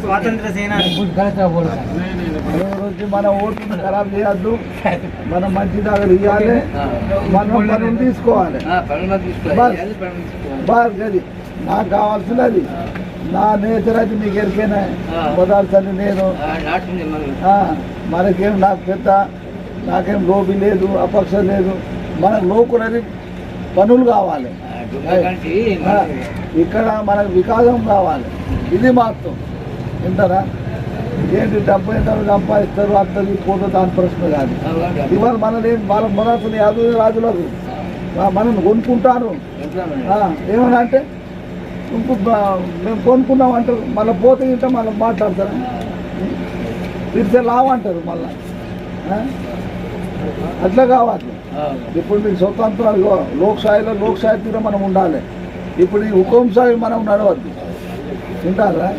స్వాతంత్ర సేన మన ఓటును ఖరాబ్ చేయొద్దు, మనం మంచి దగ్గర ఇవ్వాలి, మనం పనులు తీసుకోవాలి. అది నాకు కావాల్సినది నా నేచర్ అయితే మీకు ఎరికైనా వదాల్సింది నేను. మనకేం నాకు పెద్ద నాకేం లోబి లేదు, అపక్ష లేదు. మనకు లోకులని పనులు కావాలి, ఇక్కడ మనకు వికాసం కావాలి. ఇది మాత్రం వింటారా? ఏంటి డబ్బు ఎంత సంపాదిస్తారు అంతది పోతే దాని ప్రశ్న కాదు. ఇవాళ మనల్ని వాళ్ళ మనసుని యాదవ్ రాజులకు మనం కొనుక్కుంటారు. ఏమన్నా అంటే మేము కొనుక్కున్నాం అంటారు, మళ్ళీ పోతే ఇంట మళ్ళీ మాట్లాడతారు, తిరిసే లావు అంటారు మళ్ళా. అట్లా కావాలి. ఇప్పుడు మీకు స్వతంత్రాలు లోక్శాయి తీర మనం ఉండాలి. ఇప్పుడు ఈ హుకుంసాయి మనం నడవద్దు. వింటారా?